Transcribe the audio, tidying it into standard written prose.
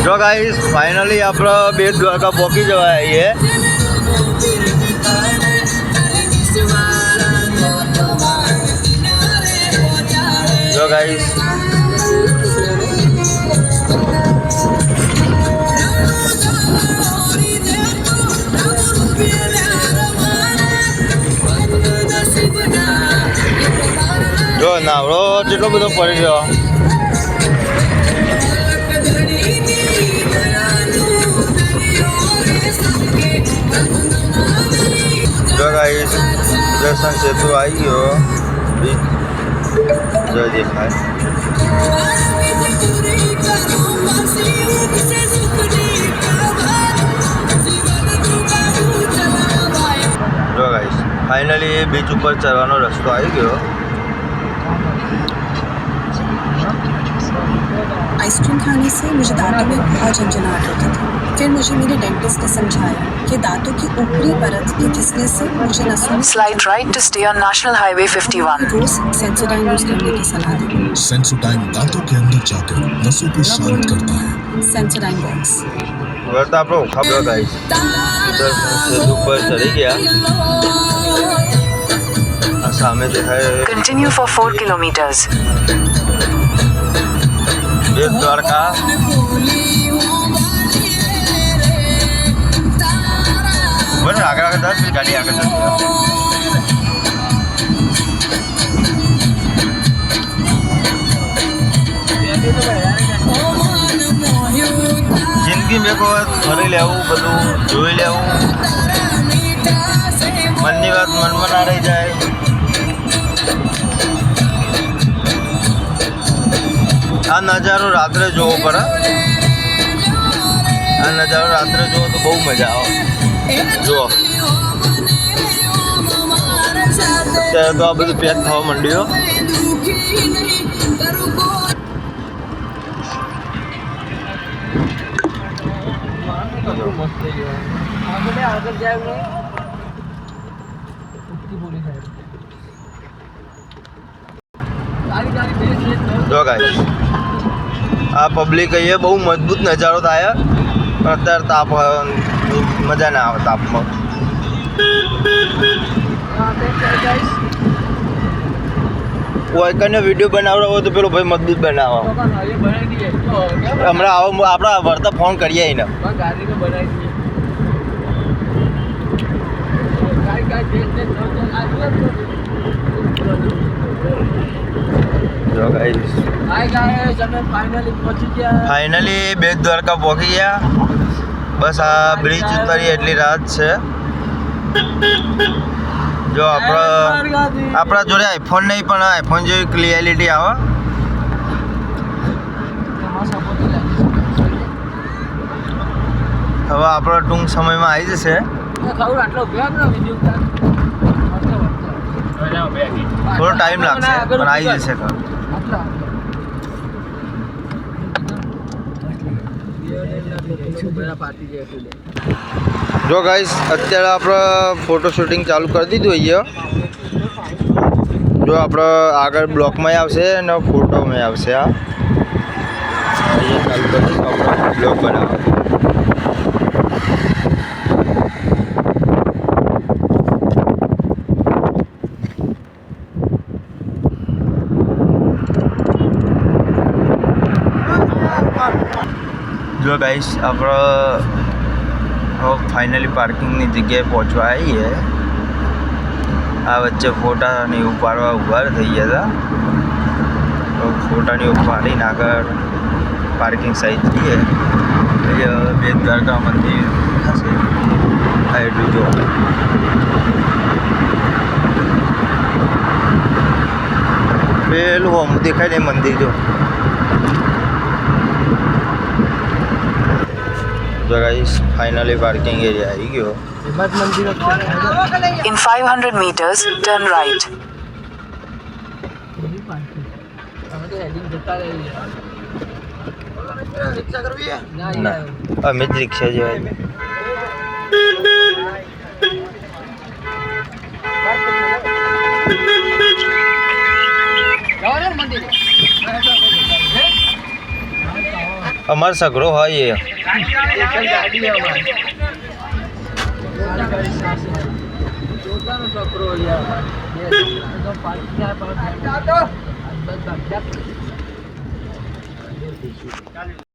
જો guys finally આપણે બેટ દ્વારકા પહોંચી જવા આવીએ. જો ગાઈસ જો નાવડો કેટલો બધો પડી ગયો. જો ગાઈસ દર્શન સેતુ આવી ગયો. જો દેખાય જો ગાઈસ ફાઇનલી બીચ ઉપર ચડવાનો રસ્તો આવી ગયો. आइसक्रीम खाने से मुझे दांतों में बहुत झंझनाहट होती थी. फिर मुझे मेरे डेंटिस्ट ने समझाया कि दांतों की ऊपरी परत के घिसने से मुझे नसों में Slide right to stay on National Highway 51. रोज सेंसोडाइन यूज करने की सलाह दी. सेंसोडाइन दांतों के अंदर जाकर नसों को शांत करता है. Sensodyne box. હવે તો આપણો ખબર ગાઈસ દર્શન સેતુ ઉપર ચડી ગયા. આ સામે દેખાય Continue for 4 kilometers. Bet Dwarka. બરાબર આગળ આગળ દસ ગાડી આગળ દસ. જિંદગી મેં એક વખત ફરી લેવું, બધું જોઈ લેવું, મનની વાત મનમાં ના રહી જાય. આ નજારો રાત્રે જોવો પડે. આ નજારો રાત્રે જોવો તો બહુ મજા આવે. જુઓ અત્યારે તો આ બધું પેક થવા માંડ્યું. જો ગાઈસ આ પબ્લિક અહીંયા બહુ મજબૂત નજારો થાય. પણ અત્યારે તાપ મજા ના આવે તાપમાં. કોઈ કને વિડીયો બનાવડો હોય તો પેલો ભાઈ મજબૂત બનાવો. હમણાં આવો આપણા વર્તા ફોન કરીએ એને. જો ગાઈસ ફાઇનલી બેટ દ્વારકા પહોંચી ગયા. બસ આ બ્રિજ ઉતરી એટલી રાત છે. જો આપણા જોડે આઈફોન નહીં પણ આઈફોન જેવી ક્લિયરિટી આવે. હવે આપણો ટૂંક સમયમાં આવી જશે. થોડો ટાઈમ લાગશે પણ આવી જશે. જો ગાઈસ અત્યારે આપણે ફોટો શૂટિંગ ચાલુ કરી દીધું અહીંયા. જો આપણે આગળ બ્લોકમાં આવશે અને ફોટોમાં આવશે. આ અહીંયા ચાલુ કરી દીધું આપણે બ્લોગ બનાવવા. જો ગાઈસ આપણે ફાઇનલી પાર્કિંગની જગ્યાએ પહોંચવા આવીએ. આ વચ્ચે ફોટાની ઉપાડવા ઊભા થઈ ગયા હતા. તો ફોટાની ઉપાડીને આગળ પાર્કિંગ સાઈડ જઈએ. બેટ દ્વારકા મંદિર થશે. આ એટલું જો પેલું હોમ દેખાય ને મંદિર જો. જો ગાઈસ ફાઇનલી પાર્કિંગ એરિયા આવી ગયો. In 500 meters, turn right. ના અમે જ રિક્ષા જેવા. અમાર સગડો હોય એ